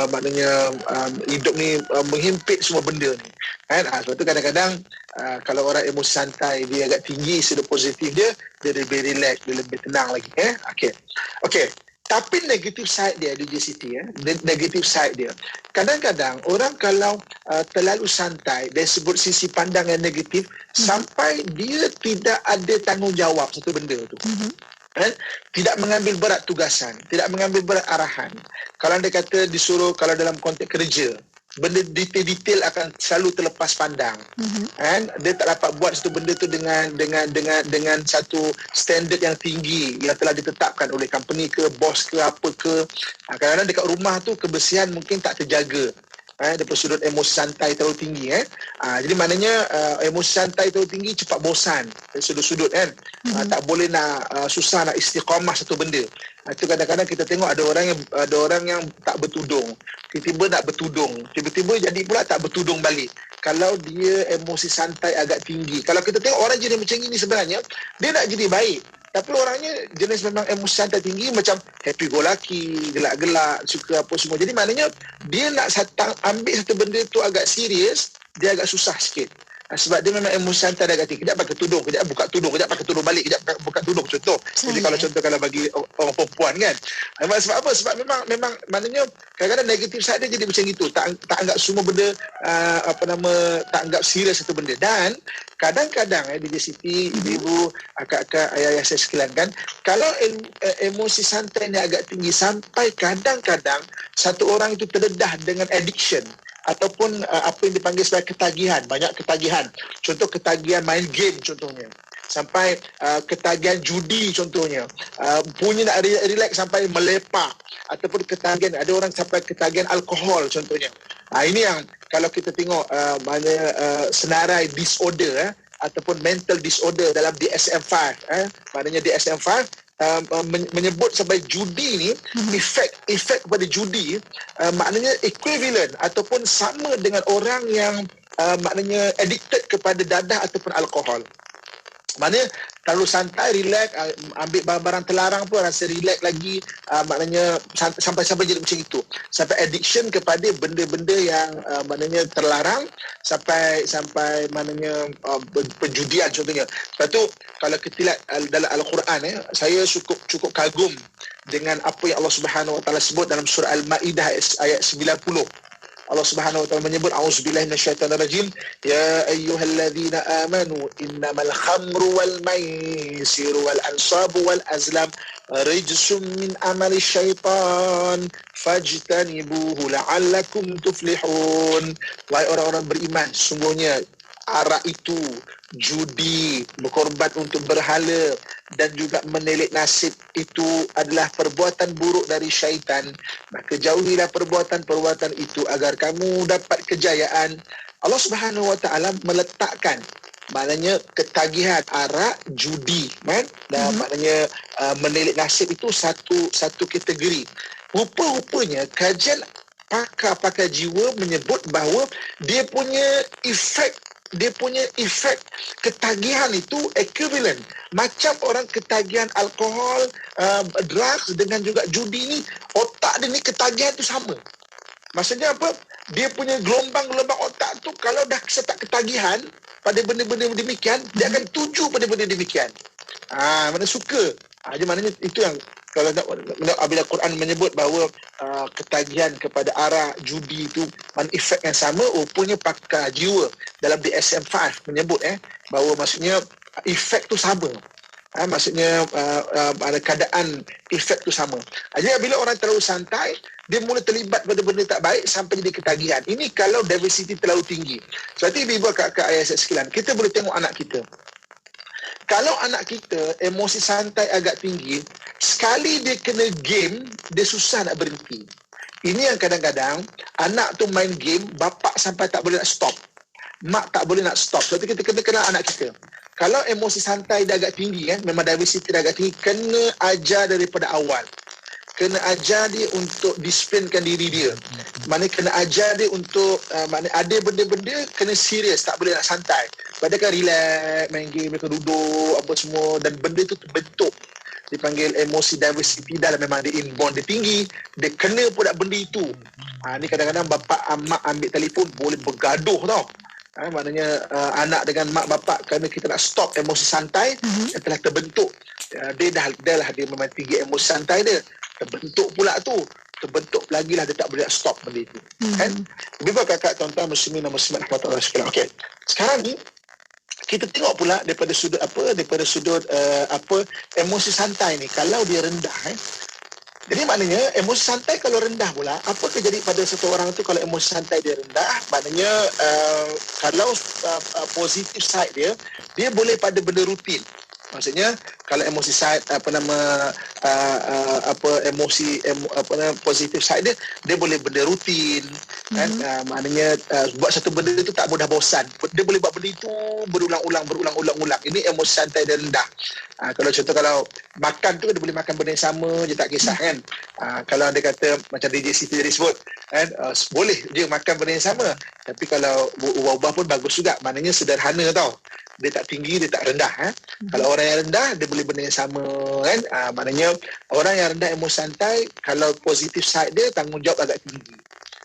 F: maknanya hidup ni menghimpit semua benda ni, kan. Sebab tu kadang-kadang kalau orang emosi santai dia agak tinggi sudut positif dia lebih relax, dia lebih tenang lagi. Okey. Tapi negatif side dia, DJ Siti, negatif side dia, kadang-kadang orang kalau terlalu santai, dia sebut sisi pandang yang negatif, sampai dia tidak ada tanggungjawab satu benda tu. Tidak mengambil berat tugasan, tidak mengambil berat arahan. Kalau dia kata disuruh, kalau dalam konteks kerja, benda detail-detail akan selalu terlepas pandang. Dia tak dapat buat satu benda tu dengan satu standard yang tinggi yang telah ditetapkan oleh company ke, bos ke, apa ke. Kadang-kadang dekat rumah tu kebersihan mungkin tak terjaga. Daripada sudut emosi santai terlalu tinggi. Jadi maknanya emosi santai terlalu tinggi, cepat bosan dari sudut-sudut, kan. Tak boleh nak susah nak istiqamah satu benda. Itu kadang-kadang kita tengok ada orang yang tak bertudung, tiba-tiba nak bertudung, tiba-tiba jadi pula tak bertudung balik. Kalau dia emosi santai agak tinggi, kalau kita tengok orang jadi macam ini, sebenarnya dia nak jadi baik, Tapi orangnya jenis memang emosi santai tinggi, macam happy go lucky, gelak-gelak, suka apa semua. Jadi maknanya dia nak ambil satu benda tu agak serius, dia agak susah sikit. Sebab dia memang emosi santai agak tinggi. Kejap pakai tudung, kejap buka tudung, kejap pakai tudung balik, kejap buka tudung, contoh. Jadi kalau contoh kalau bagi orang perempuan kan. Sebab apa? Sebab memang maknanya kadang-kadang negatif side dia jadi macam gitu. Tak anggap semua benda tak anggap serius satu benda. Dan kadang-kadang DJ Siti, ibu-ibu, akak-akak, ayah-ayah saya sekalian kan, kalau emosi santai ni agak tinggi sampai kadang-kadang satu orang itu terdedah dengan addiction ataupun apa yang dipanggil sebagai ketagihan, banyak ketagihan. Contoh ketagihan main game contohnya. Sampai ketagihan judi contohnya. Punya nak relax sampai melepak. Ataupun ketagihan, ada orang sampai ketagihan alkohol contohnya. Ini yang kalau kita tengok senarai disorder ataupun mental disorder dalam DSM-5. Maknanya DSM-5 menyebut sebagai judi ni, efek kepada judi maknanya equivalent ataupun sama dengan orang yang maknanya addicted kepada dadah ataupun alkohol. Maknanya terlalu santai, relax, ambil barang-barang terlarang pun rasa relax lagi, maknanya sampai jadi macam itu. Sampai addiction kepada benda-benda yang maknanya terlarang, sampai maknanya perjudian contohnya. Lepas tu kalau kita lihat dalam Al-Quran, saya cukup kagum dengan apa yang Allah Subhanahu Wa Taala sebut dalam surah Al-Maidah ayat 90. Allah Subhanahu Wa Taala menyebut, a'udzubillahi minasyaitonirrajim, ya ayyuhalladzina amanu innamal khamru wal maisiru wal ansabu wal azlam rijsum min amali syaitan fajtanibuhu la'allakum tuflihun. Wahai orang-orang beriman, sungguhnya arak itu, judi, berkorban untuk berhala dan juga menelik nasib itu adalah perbuatan buruk dari syaitan. Maka jauhilah perbuatan-perbuatan itu agar kamu dapat kejayaan. Allah Subhanahu Wa Taala meletakkan maknanya ketagihan arak, judi, kan? Dan maknanya menelik nasib itu satu kategori. Rupa-rupanya kajian pakar jiwa menyebut bahawa dia punya efek ketagihan itu equivalent. Macam orang ketagihan alkohol, drugs dengan juga judi ni, otak dia ni ketagihan tu sama. Maksudnya apa? Dia punya gelombang-gelombang otak tu kalau dah setak ketagihan pada benda-benda demikian, dia akan tuju pada benda demikian. Mana suka. Jadi maknanya itu yang kalau apabila Quran menyebut bahawa ketagihan kepada arak, judi itu efek yang sama, rupanya pakar jiwa dalam DSM-5 menyebut bahawa maksudnya efek tu sama. Maksudnya ada keadaan efek tu sama. Jadi bila orang terlalu santai, dia mula terlibat pada benda tak baik sampai jadi ketagihan. Ini kalau diversity terlalu tinggi. Sebab itu ibu kakak ayah saya sekalian, kita boleh tengok anak kita. Kalau anak kita emosi santai agak tinggi, sekali dia kena game, dia susah nak berhenti. Ini yang kadang-kadang anak tu main game, bapak sampai tak boleh nak stop. Mak tak boleh nak stop. Sebab itu kita kena kenal anak kita. Kalau emosi santai dia agak tinggi, memang diversity dia agak tinggi, kena ajar daripada awal. Kena ajar dia untuk disiplinkan diri dia. Maknanya kena ajar dia untuk maknanya ada benda-benda kena serius, tak boleh nak santai. Padahal kan relax, main game, mereka duduk, apa semua, dan benda tu terbentuk. Dipanggil emosi diversity dah lah, memang dia inborn, dia tinggi, dia kena pula benda itu. Ni kadang-kadang bapak, mak ambil telefon boleh bergaduh tau. Maknanya anak dengan mak bapak, kerana kita nak stop emosi santai yang telah terbentuk. Dia dah memang tinggi emosi santai dia. Terbentuk pula tu. Terbentuk lagi lah, dia tak boleh nak stop benda itu. Kan? Bila kakak tuan-tuan muslimin dan muslimat rahmatullah sekalian. Okey. Sekarang ni kita tengok pula daripada sudut emosi santai ni kalau dia rendah. Jadi maknanya emosi santai kalau rendah pula, apa terjadi pada satu orang tu kalau emosi santai dia rendah? Maknanya kalau positif side dia boleh pada benda rutin. Maksudnya kalau emosi side positif side dia boleh benda rutin kan, maknanya buat satu benda itu tak mudah bosan, dia boleh buat benda itu berulang-ulang. Ini emosi santai dia rendah. Kalau contoh kalau makan tu dia boleh makan benda yang sama je, tak kisah kan. Kalau dia kata macam DJ Siti tadi sebut kan, boleh je makan benda yang sama, tapi kalau ubah-ubah pun bagus juga. Maknanya sederhana tau, dia tak tinggi, dia tak rendah. Kalau orang yang rendah, dia boleh boleh benda yang sama kan. Maknanya orang yang rendah emosi santai, kalau positif side dia, tanggungjawab agak tinggi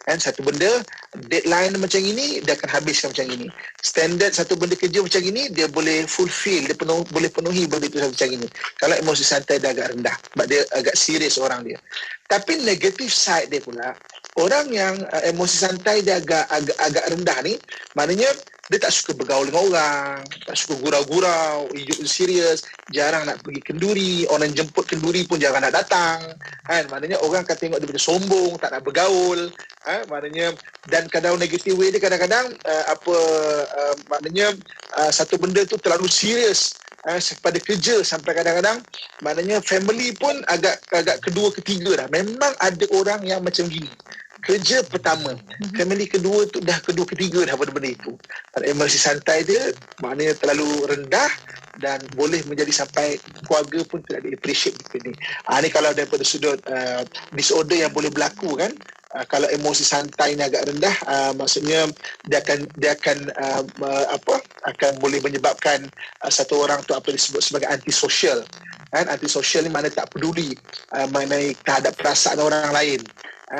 F: kan. Satu benda deadline macam ini, dia akan habiskan macam ini. Standard satu benda kerja macam ini, dia boleh fulfill, dia boleh penuhi benda itu macam ini. Kalau emosi santai dia agak rendah, sebab dia agak serius orang dia. Tapi negative side dia pula, orang yang emosi santai dia agak rendah ni, maknanya dia tak suka bergaul dengan orang, tak suka gurau-gurau, hidup serius, jarang nak pergi kenduri, orang jemput kenduri pun jarang nak datang kan. Maknanya orang akan tengok dia macam sombong, tak nak bergaul maknanya. Dan kadang negative way dia kadang-kadang maknanya satu benda tu terlalu serius pada kerja, sampai kadang-kadang maknanya family pun agak kedua ketiga dah. Memang ada orang yang macam gini. Kerja pertama, family kedua tu dah kedua ketiga dah pada benda itu. Emosi santai dia maknanya terlalu rendah dan boleh menjadi sampai keluarga pun tidak di-appreciate ni. Ni kalau daripada sudut disorder yang boleh berlaku kan. Kalau emosi santai ni agak rendah, maksudnya dia akan boleh menyebabkan satu orang tu apa disebut sebagai antisocial kan. Antisocial ni maknanya tak peduli mengenai terhadap perasaan orang lain,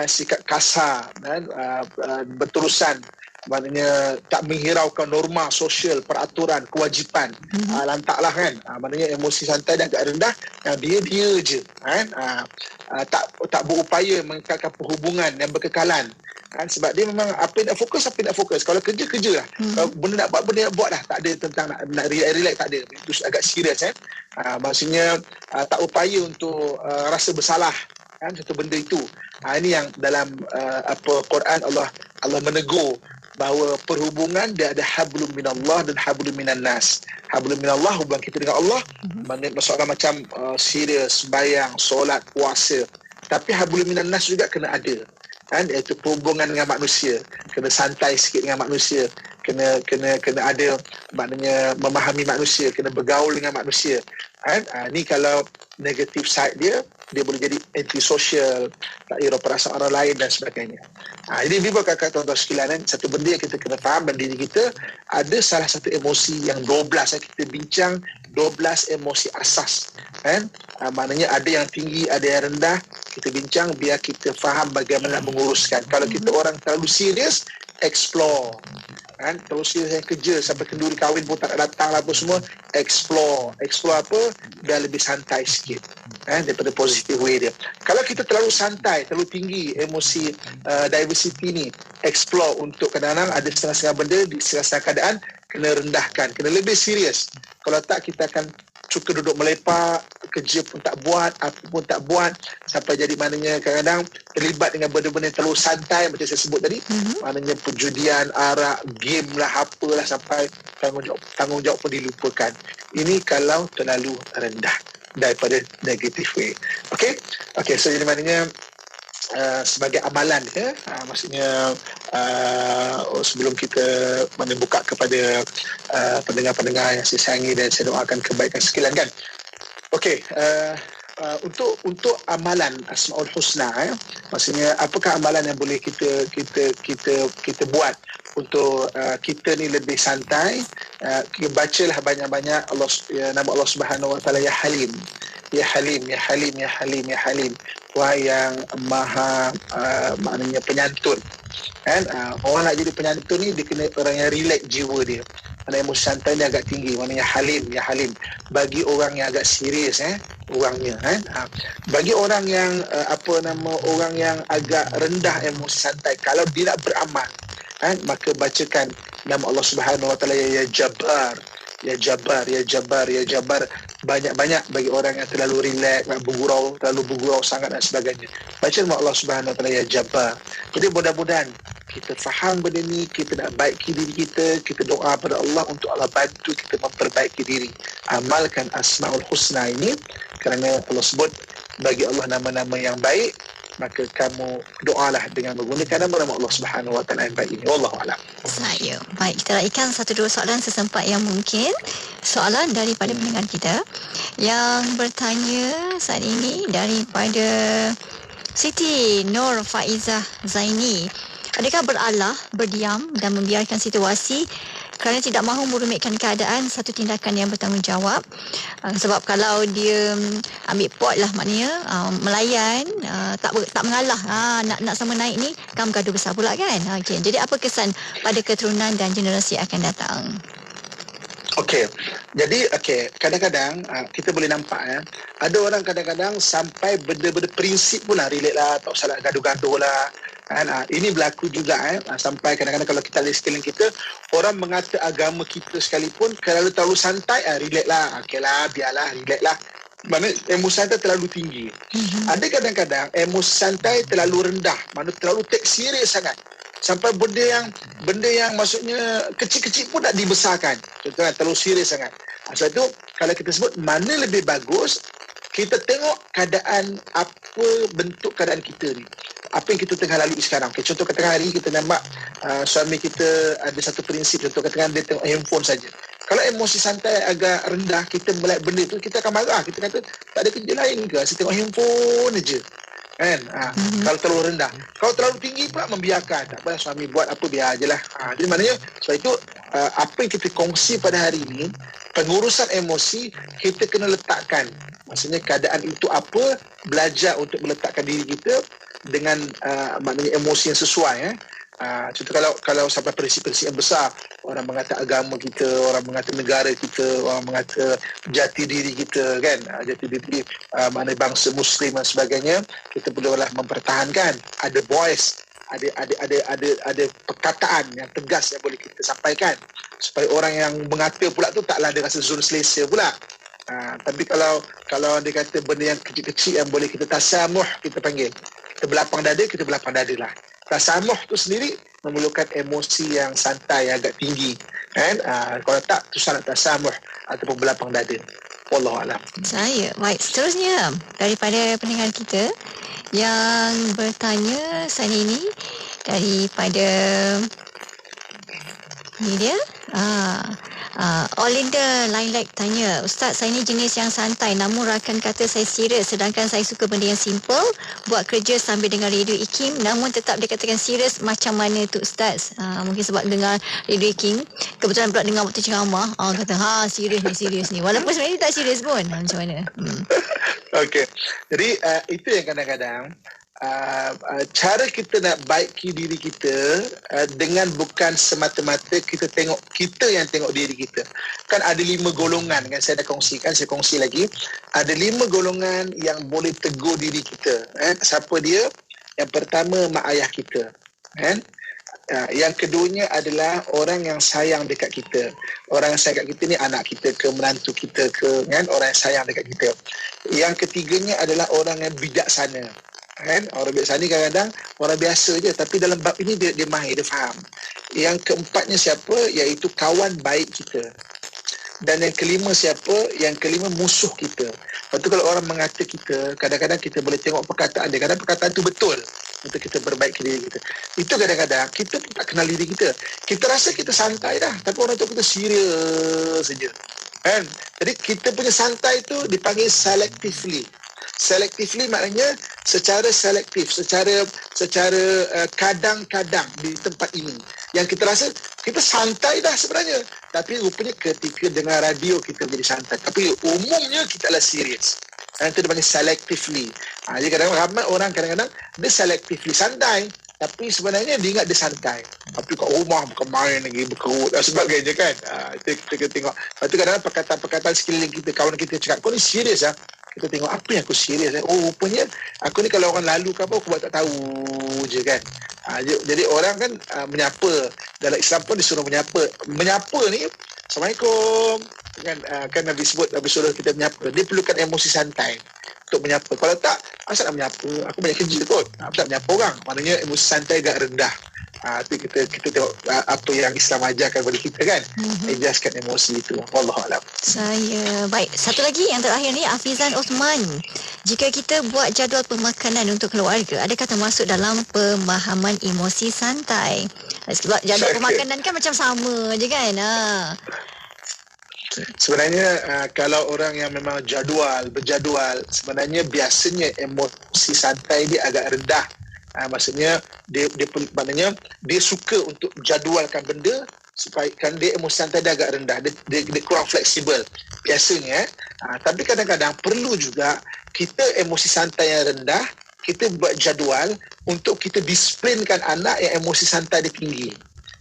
F: sikap kasar dan berterusan, maknanya tak menghiraukan norma sosial, peraturan, kewajipan. Lantaklah kan. Maknanya emosi santai dia agak rendah, dia je kan. Tak berupaya mengekalkan perhubungan yang berkekalan kan, sebab dia memang apa nak fokus. Kalau kerja lah. Kalau benda nak buat dah, tak ada tentang nak relax, tak ada. Itu agak serius maksudnya tak upaya untuk rasa bersalah kan satu benda itu. Ini yang dalam Quran Allah menegur bahawa perhubungan dia ada hablum minallah dan hablum minan nas. Hablum minallah, hubungan kita dengan Allah, maksudnya macam serius, sembahyang, solat, puasa. Tapi hablum minan nas juga kena ada kan, iaitu perhubungan dengan manusia, kena santai sikit dengan manusia, kena ada maknanya memahami manusia, kena bergaul dengan manusia kan. Ni kalau negative side dia boleh jadi antisocial, tak kira perasaan orang lain dan sebagainya. Jadi bila kakak tuan-tuan sekalian, satu benda yang kita kena faham dalam diri kita, ada salah satu emosi yang 12, kita bincang 12 emosi asas kan. Maknanya ada yang tinggi, ada yang rendah, kita bincang biar kita faham bagaimana menguruskan. Kalau kita orang terlalu serius, explore kan, terus yang kerja sampai kenduri kahwin pun tak datang lah apa semua, explore apa biar lebih santai sikit kan, daripada positive way dia. Kalau kita terlalu santai, terlalu tinggi emosi diversity ni, explore untuk kadang-kadang ada setengah-setengah benda di setengah-setengah keadaan kena rendahkan, kena lebih serius. Kalau tak, kita akan suka duduk melepak, kerja pun tak buat, apa pun tak buat, sampai jadi maknanya kadang-kadang terlibat dengan benda-benda yang terlalu santai macam saya sebut tadi. Maknanya perjudian, arak, game lah, apalah, sampai tanggungjawab pun dilupakan. Ini kalau terlalu rendah daripada negative way. Okay, so jadi maknanya sebagai amalan maksudnya sebelum kita membuka kepada pendengar-pendengar yang saya sayangi dan saya doakan kebaikan sekalian kan. Untuk amalan Asmaul Husna, maksudnya apakah amalan yang boleh kita buat untuk kita ni lebih santai? Bacalah banyak-banyak nama Allah Subhanahu Wa Taala, Ya Halim, Ya Halim, Ya Halim, Ya Halim, Ya Halim. Wahai yang maha maknanya penyantun kan. Orang nak jadi penyantun ni, dia kena orang yang relax jiwa dia, maknanya emosi santai dia agak tinggi, maknanya halim, ya halim. Bagi orang yang agak serius orangnya kan. Bagi orang yang orang yang agak rendah emosi santai, kalau dia nak beramal kan, maka bacakan nama Allah Subhanahu Wa Taala, Ya Jabbar, Ya Jabbar, Ya Jabbar, Ya Jabbar, banyak-banyak. Bagi orang yang terlalu relax, terlalu bergurau sangat dan sebagainya, baca nama Allah Subhanahu Wa Taala, Ya Jabbar. Jadi mudah-mudahan kita faham benda ni, kita nak baiki diri kita doa pada Allah untuk Allah bantu kita memperbaiki diri. Amalkan Asmaul Husna ini, kerana Allah sebut bagi Allah nama-nama yang baik, maka kamu doalah dengan menggunakan nama-nama Allah Subhanahu Wa Taala yang baik ini. Wallahu a'lam.
D: Baik, kita raikan 1-2 soalan sesempat yang mungkin. Soalan daripada pendengar kita yang bertanya saat ini daripada Siti Nur Faizah Zaini. Adakah beralah, berdiam dan membiarkan situasi kerana tidak mahu merumitkan keadaan, satu tindakan yang bertanggungjawab. Sebab kalau dia ambil pot lah, maknanya melayan, tak mengalah, nak sama naik ni kan bergaduh besar pula kan. Okey, jadi apa kesan pada keturunan dan generasi akan datang?
F: Okey. Jadi kadang-kadang kita boleh nampak ada orang kadang-kadang sampai benda-benda prinsip pun relate lah, tak usah gaduh-gaduh lah. Ini berlaku juga sampai kadang-kadang kalau kita lihat sekeliling kita, orang mengata agama kita sekalipun kalau terlalu santai, relate lah. Okeylah, biarlah, relate lah. Mana emosi santai terlalu tinggi. Ada kadang-kadang emosi santai terlalu rendah, mana terlalu take serious sangat. Sampai benda yang maksudnya kecil-kecil pun nak dibesarkan. Contohnya terlalu serius sangat. Sebab itu kalau kita sebut mana lebih bagus, kita tengok keadaan, apa bentuk keadaan kita ni. Apa yang kita tengah lalui sekarang. Okay, contoh katakan hari kita nampak suami kita ada satu prinsip. Contoh katakan dia tengok handphone saja. Kalau emosi santai agak rendah, kita melihat benda tu, kita akan marah. Kita kata tak ada kerja lain ke? Saya tengok handphone je. Kan? Kalau terlalu rendah. Kalau terlalu tinggi pula membiarkan. Tak apa, suami buat apa, biar je lah. Jadi maknanya sebab itu apa yang kita kongsi pada hari ini, pengurusan emosi kita kena letakkan. Maksudnya keadaan itu apa, belajar untuk meletakkan diri kita dengan maknanya emosi yang sesuai. Contoh kalau sampai prinsip-prinsip yang besar, orang mengata agama kita, orang mengata negara kita, orang mengata jati diri kita, kan, jati diri mana bangsa Muslim dan sebagainya, kita perlulah mempertahankan. Ada voice, ada perkataan yang tegas yang boleh kita sampaikan supaya orang yang mengata pula tu taklah ada rasa zon selesa pula. Tapi kalau dia kata benda yang kecil-kecil yang boleh kita tasamuh, kita panggil, kita berlapang dada, kita berlapang dada lah. Tasamuh tu sendiri memerlukan emosi yang santai, agak tinggi, kan? Kalau tak, susah nak tasamuh ataupun berlapang dada. Wallahualam.
D: Baik, seterusnya daripada pendengar kita yang bertanya saat ini, daripada ni dia, Olinda Lilac tanya, Ustaz, saya ni jenis yang santai, namun rakan kata saya serius, sedangkan saya suka benda yang simple, buat kerja sambil dengar radio IKIM, namun tetap dikatakan serius. Macam mana tu Ustaz? Mungkin sebab dengar radio IKIM, kebetulan pula dengar waktu ceramah, kata serius ni, walaupun sebenarnya tak serius pun. Macam mana?
F: Okey, jadi itu yang kadang-kadang cara kita nak baiki diri kita dengan bukan semata-mata kita yang tengok diri kita. Kan ada 5 golongan, kan saya dah kongsikan, saya kongsi lagi. Ada 5 golongan yang boleh tegur diri kita. Siapa dia? Yang pertama, mak ayah kita. Yang keduanya adalah orang yang sayang dekat kita. Orang yang sayang dekat kita ni anak kita ke, menantu kita ke, kan? Orang yang sayang dekat kita. Yang ketiganya adalah orang yang bijaksana. Kan? Orang biasa ni kadang-kadang orang biasa je, tapi dalam bab ini dia mahir, dia faham. Yang keempatnya siapa? Iaitu kawan baik kita. Dan yang kelima siapa? Yang kelima musuh kita. Lepas tu kalau orang mengata kita, kadang-kadang kita boleh tengok perkataan dia. Kadang perkataan tu betul untuk kita perbaiki diri kita. Itu kadang-kadang kita pun tak kenal diri kita. Kita rasa kita santai dah, tapi orang tu kita serius saja. Kan? Jadi kita punya santai tu dipanggil selectively. Selectively maknanya secara selektif, secara kadang-kadang di tempat ini. Yang kita rasa kita santai dah sebenarnya, tapi rupanya ketika dengar radio kita jadi santai, tapi umumnya kita adalah serius. Itu dipanggil selectively. Jadi kadang-kadang ramai orang kadang-kadang dia selectively santai, tapi sebenarnya dia ingat dia santai. Tapi kat rumah bukan main lagi, berkerut dan sebagainya, kan. Itu kita tengok. Lepas tu kadang-kadang perkataan-perkataan sekeliling kita, kawan kita cakap, kau ni serius lah. Kita tengok apa yang aku serius. Rupanya aku ni kalau orang lalu ke apa, aku buat tak tahu je, kan. Jadi orang kan menyapa. Dalam Islam pun disuruh menyapa. Menyapa ni, Assalamualaikum. Kan Nabi sebut, Nabi suruh kita menyapa. Dia perlukan emosi santai untuk menyapa. Kalau tak, asal nak menyapa? Aku banyak kerja kot. Aku tak menyapa orang. Maknanya emosi santai agak rendah. Itu kita tengok apa yang Islam ajarkan kepada kita, kan. Ejaskan emosi itu. Wallahualam.
D: Baik, satu lagi yang terakhir ni, Afizan Osman. Jika kita buat jadual pemakanan untuk keluarga, adakah termasuk dalam pemahaman emosi santai? Sebab jadual pemakanan kan macam sama je, kan.
F: Sebenarnya kalau orang yang memang berjadual, sebenarnya biasanya emosi santai dia agak rendah. Maksudnya dia maknanya dia suka untuk jadualkan benda supaya kan dia emosi santai dia agak rendah, dia kurang fleksibel biasanya. Tapi kadang-kadang perlu juga kita emosi santai yang rendah, kita buat jadual untuk kita disiplinkan anak yang emosi santai dia tinggi.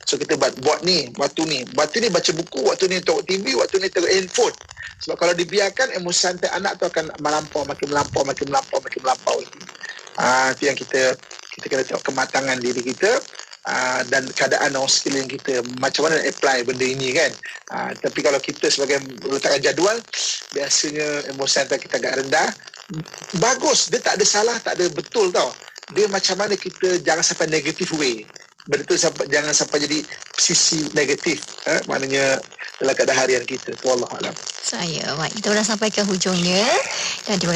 F: So kita buat ni, waktu ni baca buku, waktu ni tengok TV, waktu ni tengok handphone. Sebab kalau dibiarkan emosi santai anak tu akan makin melampau. Itu yang kita kena tengok kematangan diri kita dan keadaan orang sekeliling kita, macam mana nak apply benda ini kan. Tapi kalau kita sebagai letakkan jadual, biasanya emosi santai kita agak rendah. Bagus, dia tak ada salah, tak ada betul tau. Dia macam mana kita jangan sampai negative way. Benda tu jangan sampai jadi sisi negatif, maknanya dalam keadaan harian kita. Wallahualam.
D: Baik, kita dah sampai ke hujungnya dan terima kasih